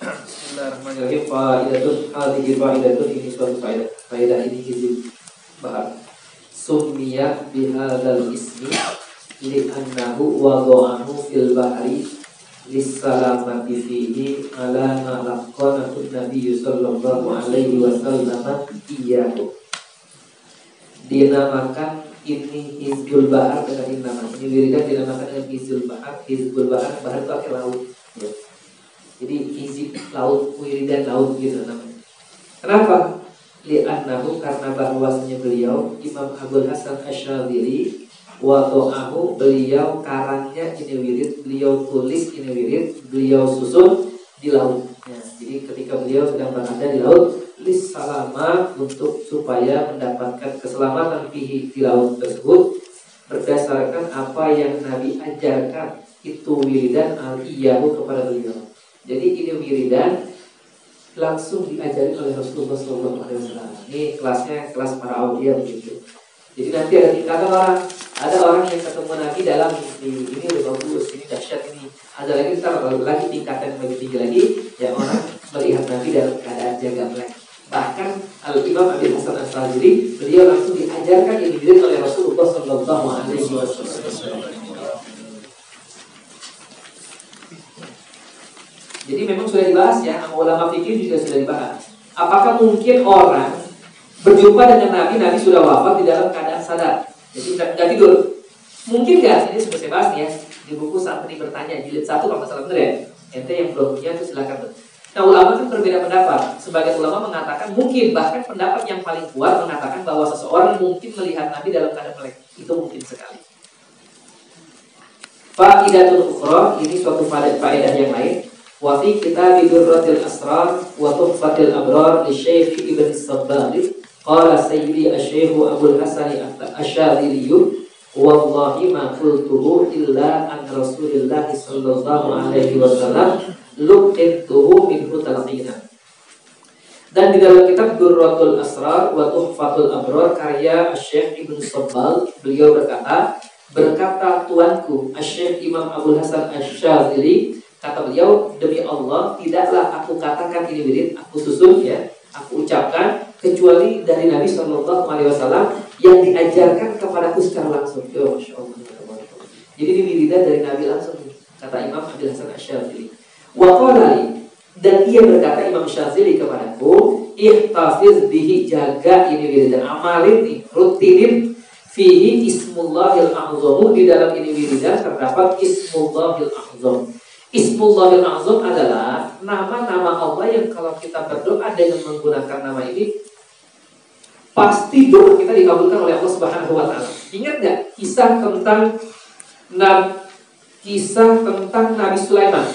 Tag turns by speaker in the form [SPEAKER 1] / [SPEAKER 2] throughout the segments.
[SPEAKER 1] Bismillahirrahmanirrahim. Faidatun ini suatu faedah. Faedah ini hizib bahar. Summiya bihadzal ismi li'annahu wada'ahu fil bahri lissalamati fihi ala ma laqanahu Nabi sallallahu alaihi wasallam iyyahu. Dinamakan ini Hizbul Bahar dengan ini nama. Ini wiridan dinamakan dengan Hizbul Bahar. Hizbul Bahar, bahar itu artinya laut ya. Jadi hizib laut, wiridan laut gitu namanya. Kenapa? Li'annahu karena bahwasanya beliau Imam Abul Hasan Asyadzili wada'ahu, beliau karangnya ini wirid, beliau tulis ini wirid, beliau susun di laut ya. Jadi ketika beliau sedang berada di laut, lissalama untuk supaya mendapatkan keselamatan di laut tersebut berdasarkan apa yang Nabi ajarkan itu wiridan al-iyahu kepada beliau. Jadi ini wiridan langsung diajari oleh Rasulullah SAW. Ini kelasnya kelas para aulia begitu. Jadi nanti ada tingkatan orang, ada orang yang ketemu Nabi dalam mimpi, ini udah bagus, ini dahsyat ini. Ada lagi tingkatan yang lebih tinggi lagi, ya orang melihat Nabi dalam keadaan jaga melek. Bahkan Al-Imam Abil Hasan Asyadzili beliau langsung diajarkan ini oleh Rasulullah SAW. Jadi memang sudah dibahas ya, sama ulama fikih juga sudah dibahas. Apakah mungkin orang berjumpa dengan Nabi, Nabi sudah wafat di dalam keadaan sadar, jadi tidak tidur? Mungkin nggak? Ini sudah saya bahas nih ya di buku Santri Bertanya jilid 1 kalau masalah benar ya. Ente yang belum punya itu silakan. Nah ulama kan berbeda pendapat. Sebagian ulama mengatakan mungkin, bahkan pendapat yang paling kuat mengatakan bahwa seseorang mungkin melihat Nabi dalam keadaan melek. Itu mungkin sekali. Faidatul ukhra, ini suatu faedah yang lain. Wa fi kitab Durratil Asrar wa Tuhfatil Abrar li Syekh Ibn Sabbagh qala sayyidi asy-Syekh Abul Hasan Asyadzili wallahi ma qultuhu illa an Rasulillah sallallahu alaihi wasallam luqituhu minhu talqina. Dan di dalam kitab Durratul Asrar wa Tuhfatul Abrar karya Syekh Ibn Sabbagh, beliau berkata tuanku Syekh Imam Abul Hasan Asyadzili, kata beliau, demi Allah tidaklah aku katakan ini wirid, aku susun ya, aku ucapkan kecuali dari Nabi Shallallahu Alaihi Wasallam yang diajarkan kepadaku secara langsung. Yo, Masya Allah. Jadi ini wiridan dari Nabi langsung, kata Imam Abdul Hasan Asyadzili. Wa qala, dan ia berkata Imam Asyadzili kepadaku, ihtafiz bihi, jaga ini wiridan, amalin nih, rutinin. Fihi ismullahil a'zamu, di dalam ini wiridan terdapat ismullahil a'zam. Ismullahil a'zam adalah nama-nama Allah yang kalau kita berdoa dengan menggunakan nama ini, pasti doa kita dikabulkan oleh Allah Subhanahu wa taala. Ingat enggak kisah tentang Nabi Sulaiman?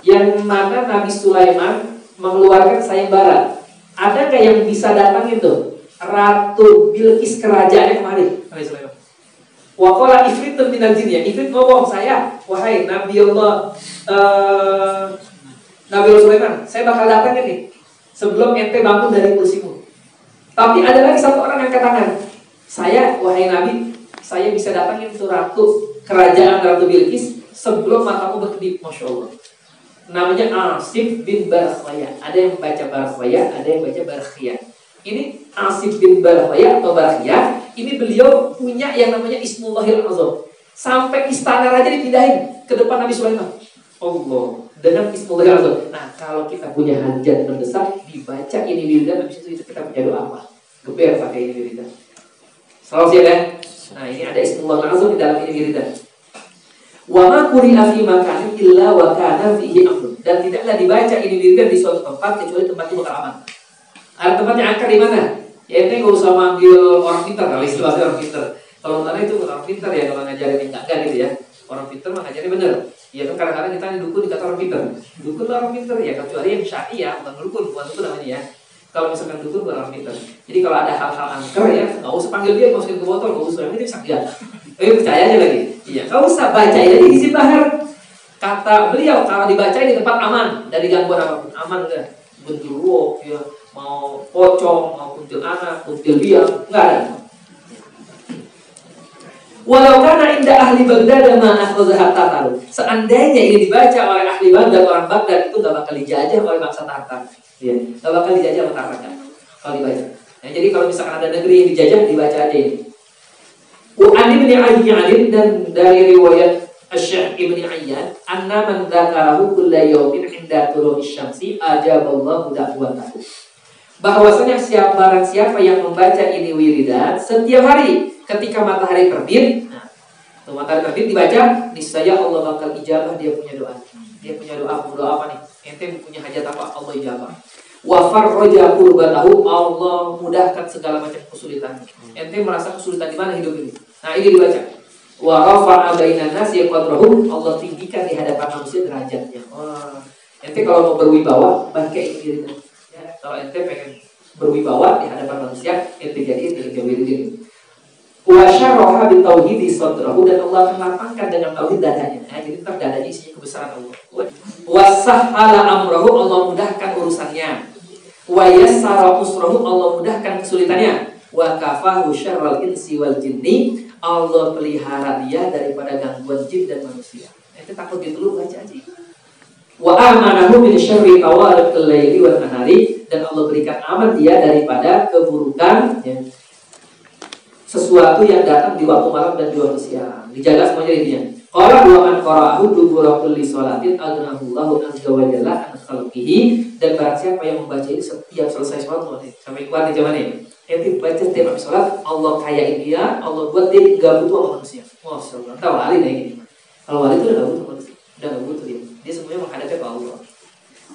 [SPEAKER 1] Yang mana Nabi Sulaiman mengeluarkan sayembara. Ada enggak yang bisa datang itu? Ratu Bilqis kerajaannya kemari, Nabi Sulaiman. Wa qala ifritun minal jin, ya, ifrit ngomong, saya, wahai Nabi Allah Sulaiman, saya bakal datang ini sebelum ente bangun dari kursimu. Tapi ada lagi satu orang yang katakan, saya, wahai Nabi, saya bisa datangin itu ratu kerajaan Ratu Bilqis sebelum matamu berkedip. Masya Allah. Namanya Asif bin Barkhaya. Ada yang baca Barkhaya, ada yang baca Barkhiyah. Ini Asif bin Barkhaya atau Barkhiyah, ini beliau punya yang namanya Ismullahil Azam. Sampai istana raja dipindahin ke depan Nabi Sulaiman. Allah, dengan Ismullahil Azam. Nah, kalau kita punya hajat mendesak, dibaca ini wiridan, habis itu kita punya doa apa? Geber pakai ini wiridan. Salah sih ya. Nah, ini ada Ismullahil Azam di dalam ini wiridan. Wa ma quri'a fi makanin illa wa kana fihi amrun. Dan tidaklah dibaca ini wiridan di suatu tempat kecuali tempat itu bakal aman. Ada tempat yang angker di mana? Ya ente nggak usah manggil orang pintar, kali istilahnya orang pintar. Kalau tadi itu orang pintar ya, kalau ngajarin yang enggak gitu ya. Orang pintar mah ngajarin bener. Ya kan kadang-kadang kita dukun dikata orang pintar. Dukun orang pintar ya, kecuali yang syar'i ya, bukan dukun namanya ya. Kalau misalkan dukun bukan orang pintar. Jadi kalau ada hal-hal angker ya, nggak usah panggil dia, masukin ke botol, nggak usah, ini bisa enggak. Percaya aja lagi. Iya, nggak usah baca aja di Hizib Bahar. Kata beliau kalau dibaca di tempat aman dari gangguan apapun, aman enggak? Genderuwo ya, mau pocong, mau kuntilanak, kuntil biang, enggak ada. Walau karena indah ahli Baghdad ma akhadha Tatar. Seandainya ini dibaca oleh ahli Baghdad, orang Baghdad itu gak bakal dijajah oleh bangsa Tatar. Ya, gak bakal dijajah oleh Tatar kan? Kalau dibaca. Nah, jadi kalau misalkan ada negeri yang dijajah, dibaca aja ini. Wa'ani bin Ayyan dan dari riwayat Asy-Syaikh Ibnu Ayyan, anna man dzakarahu kulla yawmin 'inda tulu'i syamsi ajaballahu da'watahu. Bahwasanya barang siapa yang membaca ini wiridan setiap hari ketika matahari terbit, nah, matahari terbit dibaca, niscaya Allah bakal ijabah dia punya doa. Dia punya doa apa nih? Ente punya hajat apa? Allah ijabah. Wa farraja kurbatahu, Allah mudahkan segala macam kesulitan. Ente merasa kesulitan di mana hidup ini? Nah, ini dibaca. Wa rafa'a bainan nasi qadrahum, Allah tinggikan di hadapan manusia derajatnya. Wah, ente kalau mau berwibawa baca ini. Kalau ente pengen berwibawa di hadapan manusia, ente jadi ini. Wa syaraha bi tauhidi sadrahu, dan Allah akan lapangkan dengan tauhid dadanya. Nah, jadi ntar dadanya isinya kebesaran Allah. Wa sahhala amrahu, Allah mudahkan urusannya. Wa yassara usrahu, Allah mudahkan kesulitannya. Wa kafahu syarral insi wal jinni, Allah pelihara dia daripada gangguan jin dan manusia. Ente takut gitu lu baca aja. Wa amanahu min syarri tawariqil laili wan nahari, dan Allah berikan aman dia daripada keburukan ya, sesuatu yang datang di waktu malam dan di waktu siang. Dijaga semuanya intinya. Qala wa man qara'ahu dubura kulli sholatin aghnahullahu azza wa jalla an khalqihi, dan barang siapa yang membaca ini setiap selesai sholat sampai keluar di zaman ini. Ente baca setiap habis sholat, Allah kayain dia, Allah buat dia enggak butuh sama manusia. Masyaallah. Tahu wali kayak gini. Kalau wali itu enggak butuh manusia. Udah enggak butuh dia. Dia semuanya menghadap ke Allah.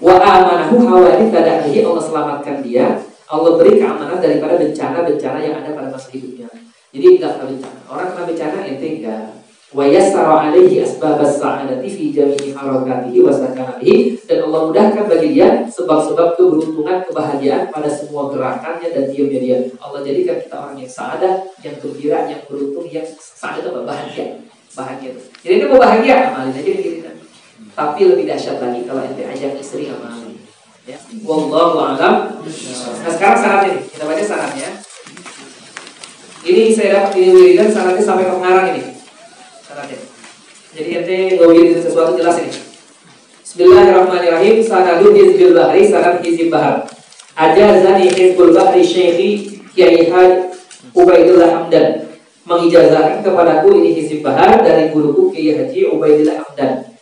[SPEAKER 1] Wa amanahu hawari tadahi, Allah selamatkan dia, Allah beri keamanan daripada bencana-bencana yang ada pada masa hidupnya. Jadi enggak kena bencana. Orang kena bencana ente enggak. Wa yassara alaihi asbabas sa'adati fi jami'i harakatihi wa sakanatihi, dan Allah mudahkan bagi dia sebab-sebab keberuntungan, kebahagiaan pada semua gerakannya dan diamnya dia. Allah jadikan kita orang yang sa'adah, yang gembira, yang beruntung, yang sa'adah itu bahagia. Bahagia itu. Jadi itu mau bahagia, amalin aja gitu kan. Tapi lebih dahsyat lagi kalau ente ajak istri amalin. Ya. Wallahu a'lam. Nah, sekarang syaratnya nih. Kita baca syaratnya. Ini saya dapat ini wiridan syaratnya sampai ke pengarang ini. Syaratnya. Jadi ente wirid sesuatu jelas ini. Bismillahirrahmanirrahim. Sanadu hizbil bahri, sanad hizib bahar. Ajazani hizbul bahri syekhi Kiai Haji Ubaidillah Hamdan. Mengijazahkan kepadaku ini hizib bahar dari guruku Kiai Haji Ubaidillah Hamdan.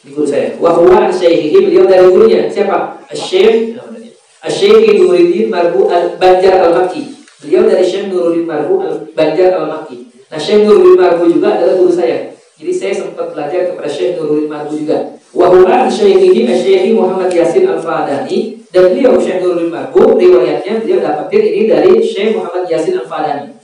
[SPEAKER 1] Di guru saya. Wa huwa syekhihi, beliau dari gurunya. Siapa? Asy-Syaikh Nuruddin Marbu Al-Banjar Al-Makki. Beliau dari Syekh Nuruddin Marbu Al-Banjar Al-Makki. Nah, Syekh Nuruddin Marbu juga adalah guru saya. Jadi saya sempat belajar kepada Syekh Nuruddin Marbu juga. Wa huwa syekhihi Asy-Syaikh Muhammad Yasin Al-Fadani, dan beliau Syekh Nuruddin Marbu riwayatnya beliau dapatin ini dari Syekh Muhammad Yasin Al-Fadani.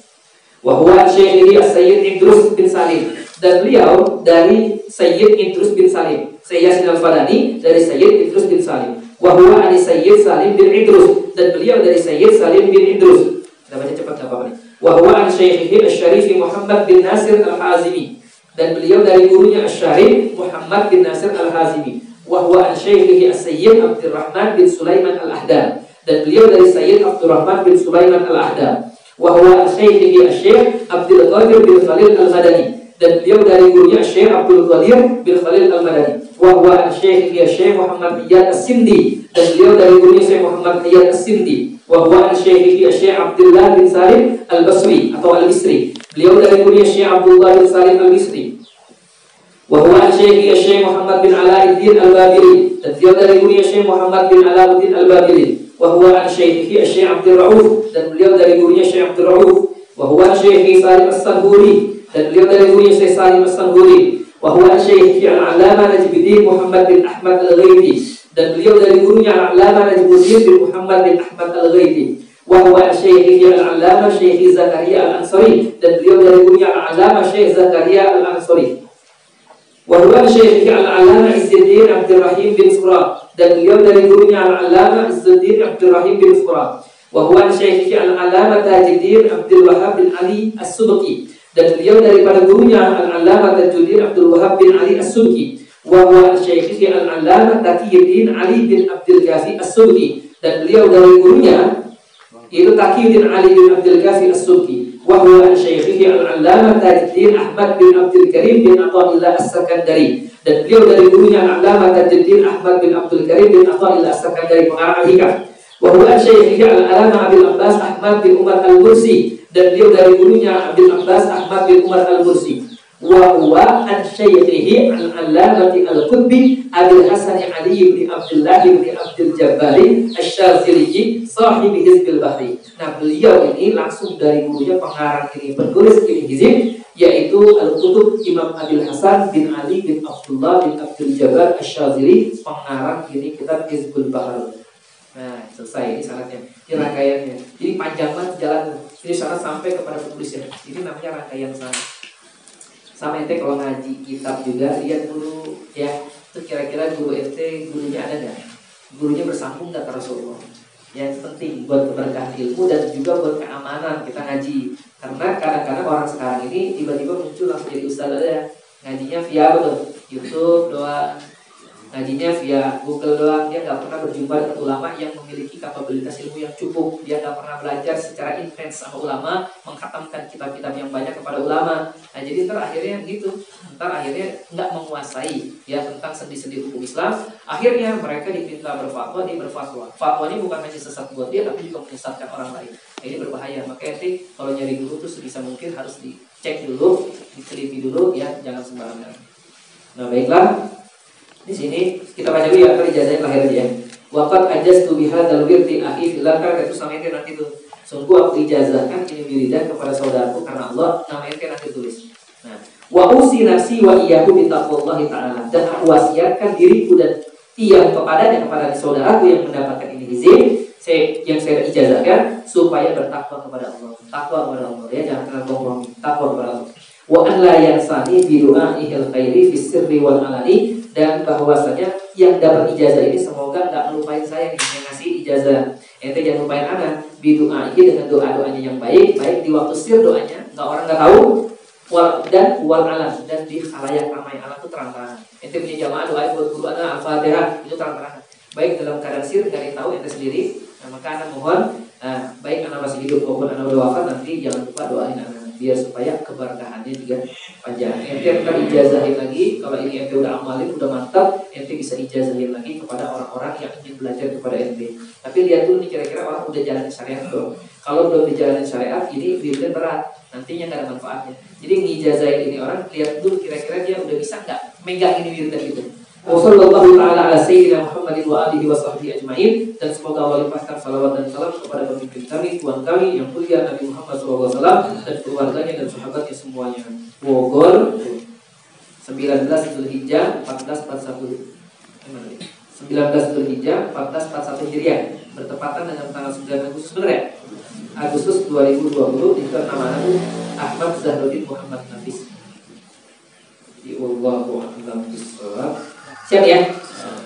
[SPEAKER 1] Wa huwa syekhihi As-Sayyid Idrus bin Salim, dan beliau dari Sayyid Idrus bin Salim. Sayyid Yasin Al-Fadani dari Sayyid Idrus bin Salim. Wa huwa ani Sayyid Salim bin Idrus, dan beliau dari Sayyid Salim bin Idrus. Kita baca cepat enggak apa-apa nih. Wa huwa an Syaikhihi Asy-Syarif Muhammad bin Nasir Al-Hazimi, dan beliau dari gurunya Asy-Syarif Muhammad bin Nasir Al-Hazimi. Wa huwa an Syaikhihi As-Sayyid Abdurrahman bin Sulaiman Al-Ahdam, dan beliau dari Sayyid Abdurrahman bin Sulaiman Al-Ahdam. Wa huwa an Syaikhihi Asy-Syaikh Abdul Qadir bin Khalil Al-Madani, dan beliau dari gurunya Syekh Abdul Qadir bin Khalil Al-Madani. Wa huwa an Syaikhihi Syekh Muhammad Iyad As-Sindi, dan beliau dari gurunya Syekh Muhammad Iyad As-Sindi. Wa huwa an Syaikhihi Syekh Abdullah bin Salim Al-Basri atau Al-Misri, beliau dari gurunya Syekh Abdullah bin Salim Al-Misri. Wa huwa an Syaikhihi Syekh Muhammad bin Alauddin Al-Babili, dan beliau dari gurunya Syekh Muhammad bin Alauddin Al-Babili. Wa huwa an Syaikhihi Syekh Abdul Rauf, dan beliau dari gurunya Syekh Abdul Rauf. Wa huwa an Syaikhihi Salim As-Sanburi, dan beliau dari gurunya Syekh Salim As-Sanburi. Wa huwa an Syaikhihi Al-Allamah Najmuddin Muhammad bin Ahmad Al-Ghaiti, dan beliau dari gurunya Al-Allamah Najmuddin bin Muhammad bin Ahmad Al-Ghaiti. Wa huwa an Syaikhihi Al-Allamah Syekh Zakaria Al-Ansari, dan beliau dari gurunya Al-Allamah Syekh Zakaria Al-Ansari. Wa huwa an Syaikhihi Al-Allamah Izzuddin Abdul Rahim bin Surah, dan beliau dari gurunya Al-Allamah Izzuddin Abdul Rahim bin Surah. Wa huwa an Syaikhihi Al-Allamah Tajuddin Abdul Wahhab bin Ali As-Subki, dan beliau daripada gurunya Al-Allamah Tajuddin Abdul Wahhab bin Ali As-Subki. Wa huwa an Syaikhihi Al-Allamah Taqiyuddin Ali bin Abdul Ghafi As-Subki, dan beliau dari gurunya itu Taqiyuddin Ali bin Abdul Ghafi As-Subki. wa huwa an syaikhihi al-'allamah Tajuddin Ahmad bin Abdul Karim bin Athaillah As-Sakandari, dan beliau dari gurunya al-'allamah Tajuddin Ahmad bin Abdul Karim bin Athaillah As-Sakandari, pengarang Al-Hikam. Wa huwa an syaikhihi al-'allamah Abil Abbas Ahmad bin Umar Al-Mursi, dan beliau dari gurunya Abil Abbas Ahmad bin Umar Al-Mursi. Wa huwa an syaikhihi al-'allamati al-Qutbi Abil Hasan Ali bin Abdullah bin Abdul Jabbari Asy-Syazili sahibi Hizbil Bahri. Nah, beliau ini langsung dari gurunya pengarang ini, penulis ini hizib, yaitu Al-Qutub Imam Abil Hasan bin Ali bin Abdullah bin Abdul Jabbar Asy-Syazili, pengarang ini kitab Hizbul Bahri. Nah, selesai, ini syaratnya, ini rangkaiannya. Jadi panjang banget jalan. Ini syarat sampai kepada penulisnya. Ini namanya rangkaian syarat. Sama ente kalau ngaji kitab juga lihat dulu ya, itu kira-kira guru ente gurunya ada nggak? Gurunya bersambung nggak ke Rasulullah? Ya, itu penting buat keberkahan ilmu dan juga buat keamanan kita ngaji. Karena kadang-kadang orang sekarang ini tiba-tiba muncul langsung jadi ustaz aja. Ngajinya via apa tuh? YouTube doang. Ngajinya via Google doang, dia nggak pernah berjumpa dengan ulama yang memiliki kapabilitas ilmu yang cukup. Dia nggak pernah belajar secara intens sama ulama, mengkhatamkan kitab-kitab yang banyak kepada ulama. Nah, jadi ntar akhirnya gitu, ntar akhirnya nggak menguasai ya tentang sendi-sendi hukum Islam. Akhirnya mereka diminta berfatwa, dia berfatwa. Fatwanya bukan hanya sesat buat dia, tapi juga menyesatkan orang lain. Nah, ini berbahaya. Makanya kalau nyari guru tuh sebisa mungkin harus dicek dulu, diteliti dulu ya, jangan sembarangan. Nah, baiklah. Di sini kita baca dulu ya, ijazahnya lahir aja. Waqad ajaztu bihadzal wirdi akhi fillah, itu sama ente nanti tuh. Sungguh aku ijazahkan ini wiridan kepada saudaraku karena Allah, nama ente nanti tulis. Nah, wa usi nafsi wa iyyahu bi taqwallahi ta'ala, dan aku wasiatkan diriku dan ia kepadanya, kepada saudaraku yang mendapatkan ini izin, yang saya ijazahkan supaya bertakwa kepada Allah. Takwa kepada Allah ya, jangan kena kompromi. Takwa kepada Allah. Wa an la yansani bi du'a'ihil khairi fis sirri wal alani, dan bahwasanya yang dapat ijazah ini semoga nggak melupain saya nih yang ngasih ijazah. Ente jangan lupain anak bidu'a ini dengan doa-doanya yang baik di waktu sir doanya, orang nggak tahu, dan wal alam, dan di khalayak ramai. Alam itu terang-terangan. Ente punya jamaah doa buat guru anak Al-Fatihah itu terang-terangan. Baik dalam keadaan sir nggak ada yang tahu ente sendiri. Nah, maka anak mohon baik anak masih hidup maupun anak udah wafat, nanti jangan lupa doain anak biar supaya keberkahannya juga panjang. Ente akan ijazahin lagi, kalau ini ente udah amalin, udah mantap, ente bisa ijazahin lagi kepada orang-orang yang ingin belajar kepada ente. Tapi lihat dulu nih kira-kira orang udah jalan syariat belum. Kalau belum dijalanin syariat, ini wiridnya berat, nantinya nggak ada manfaatnya. Jadi ngijazahin ini orang, lihat dulu kira-kira dia udah bisa nggak megang ini wiridnya gitu. Wassallallahu ta'ala ala sayyidina Muhammadin wa alihi wa sahbihi ajma'in, dan semoga Allah limpahkan salawat dan salam kepada pemimpin kami, Tuhan kami yang mulia Nabi Muhammad SAW, dan keluarganya dan sahabatnya semuanya. Bogor 19 Zulhijjah 1441 19 Zulhijjah 1441 Hijriah, bertepatan dengan tanggal 9 Agustus, benar ya? Agustus 2020. Itu nama aku Ahmad Zahruddin Muhammad Nafis. Wallahu a'lam bishawab. Siap ya?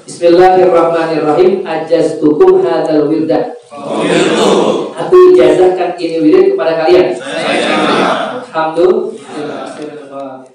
[SPEAKER 1] Bismillahirrahmanirrahim. Ajaztukum hadzal wirda. Aku ijazahkan ini wirid kepada kalian. Alhamdulillah.